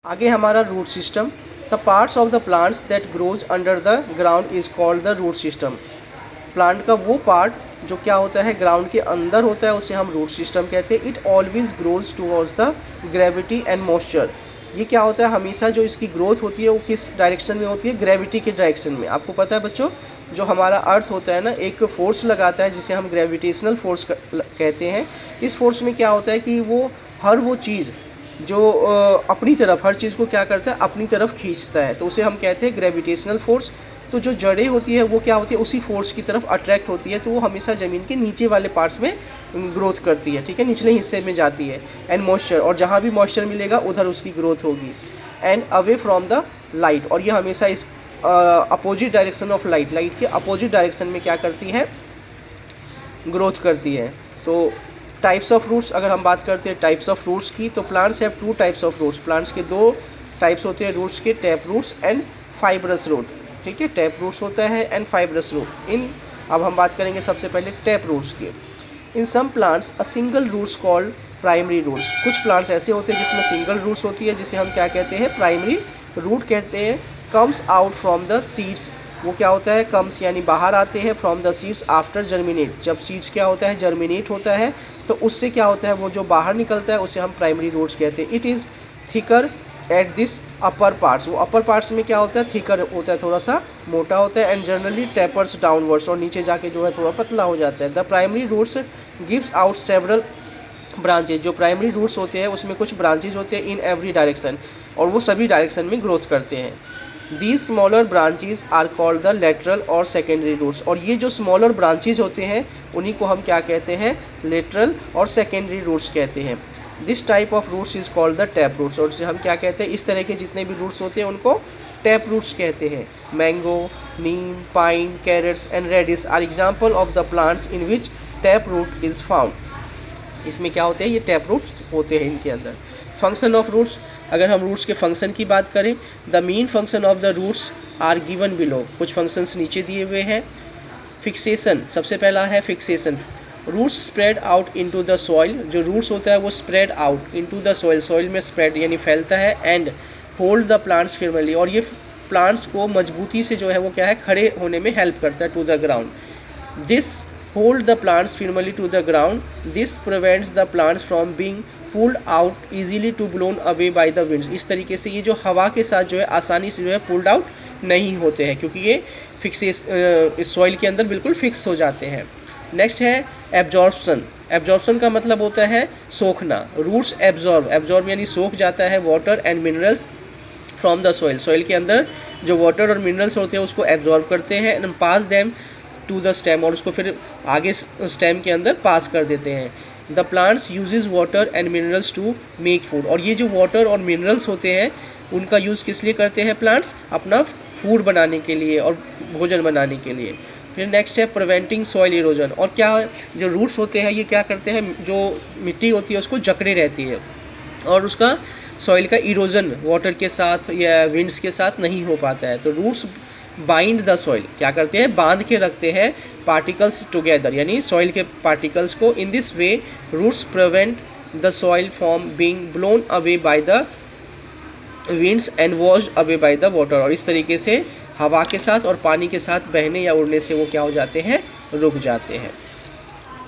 आगे हमारा root system. The parts of the plants that grows under the ground is called the root system. Plant का वो part जो क्या होता है ग्राउंड के अंदर होता है उसे हम रूट सिस्टम कहते हैं। It always grows towards the gravity and moisture. ये क्या होता है, हमेशा जो इसकी ग्रोथ होती है वो किस डायरेक्शन में होती है, ग्रेविटी के डायरेक्शन में। आपको पता है बच्चों, जो हमारा अर्थ होता है ना, एक फोर्स लगाता है जिसे हम ग्रेविटेशनल फोर्स कहते हैं। इस फोर्स में क्या होता है कि वो हर वो चीज़ जो अपनी तरफ, हर चीज़ को क्या करता है, अपनी तरफ खींचता है, तो उसे हम कहते हैं ग्रेविटेशनल फोर्स। तो जो जड़ें होती है वो क्या होती है, उसी फोर्स की तरफ अट्रैक्ट होती है, तो वो हमेशा ज़मीन के नीचे वाले पार्ट्स में ग्रोथ करती है, ठीक है, निचले हिस्से में जाती है। एंड मॉइस्चर, और जहाँ भी मॉइस्चर मिलेगा उधर उसकी ग्रोथ होगी। And away from the light, और ये हमेशा इस opposite direction of light, light के अपोजिट डायरेक्शन में क्या करती है, ग्रोथ करती है। तो टाइप्स ऑफ रूट्स, अगर हम बात करते हैं टाइप्स ऑफ रूट्स की, तो plants have two types of roots. Plants के दो टाइप्स होते हैं रूट्स के, tap roots and fibrous root, ठीक है। टैप रूट्स होता है एंड फाइब्रस रूट। अब हम बात करेंगे सबसे पहले टैप रूट्स की। In some plants a single roots called primary roots. कुछ प्लांट्स ऐसे होते हैं जिसमें सिंगल रूट्स होती है, जिसे हम क्या कहते हैं, प्राइमरी रूट कहते हैं। Comes out from the seeds, वो क्या होता है, कम्स यानी बाहर आते हैं, from the seeds after germinate. जब सीड्स क्या होता है, जर्मिनेट होता है, तो उससे क्या होता है, वो जो बाहर निकलता है उसे हम प्राइमरी रूट्स कहते हैं। It is thicker at this upper parts, वो अपर पार्ट्स में क्या होता है, थिकर होता है, थोड़ा सा मोटा होता है। एंड जनरली टेपर्स डाउनवर्ड्स, और नीचे जाके जो है थोड़ा पतला हो जाता है। The primary roots gives out several branches. जो प्राइमरी रूट्स होते हैं उसमें कुछ ब्रांचेज होते हैं इन एवरी डायरेक्शन, और वो सभी डायरेक्शन में ग्रोथ करते हैं। These smaller branches are called the lateral और secondary roots। और ये जो smaller branches होते हैं उन्हीं को हम क्या कहते हैं, lateral और secondary roots कहते हैं। This type of roots is called the tap roots। और इसे हम क्या कहते हैं, इस तरह के जितने भी roots होते हैं उनको tap roots कहते हैं। Mango, neem, pine, carrots and radish are example of the plants in which tap root is found। इसमें क्या होते हैं, ये टैप रूट्स होते हैं इनके अंदर। फंक्शन ऑफ रूट्स, अगर हम रूट्स के फंक्शन की बात करें, the main function of the roots are given below. कुछ फंक्शंस नीचे दिए हुए हैं। फिक्सेशन, सबसे पहला है fixation. Roots spread out into the soil, जो रूट्स होता है वो spread out into the soil, soil में स्प्रेड यानी फैलता है। And hold the plants firmly, और ये प्लांट्स को मजबूती से जो है वो क्या है, खड़े होने में हेल्प करता है to the ground. This hold the plants firmly to the ground. This prevents the plants from being pulled out easily to blown away by the winds। इस तरीके से ये जो हवा के साथ जो है आसानी से जो है पुल्ड आउट नहीं होते हैं, क्योंकि ये फिक्सेस इस सॉइल के अंदर बिल्कुल फिक्स हो जाते हैं। नेक्स्ट है एब्जॉर्प्शन। एब्जॉर्प्शन का मतलब होता है सोखना। रूट्स एब्जॉर्ब, एब्जॉर्ब यानी सोख जाता है water and minerals from the soil. Soil के अंदर जो वाटर और मिनरल्स होते हैं उसको एब्जॉर्ब करते हैं and pass them to the stem, और उसको फिर आगे स्टेम के अंदर पास कर देते हैं। The plants uses water and minerals to make food. और ये जो वाटर और मिनरल्स होते हैं उनका यूज़ किस लिए करते हैं प्लांट्स, अपना फूड बनाने के लिए और भोजन बनाने के लिए। फिर नेक्स्ट है प्रिवेंटिंग सॉइल इरोजन। और क्या जो रूट्स होते हैं ये क्या करते हैं, जो मिट्टी होती है उसको जकड़े रहती है, और उसका सॉइल का इरोजन वाटर के साथ या विंड्स के साथ नहीं हो पाता है। तो रूट्स बाइंड द सॉइल, क्या करते हैं, बांध के रखते हैं पार्टिकल्स टुगेदर, यानी सॉइल के पार्टिकल्स को। In this way roots prevent the soil from being blown away by the winds and washed away by the water. और इस तरीके से हवा के साथ और पानी के साथ बहने या उड़ने से वो क्या हो जाते हैं, रुक जाते हैं।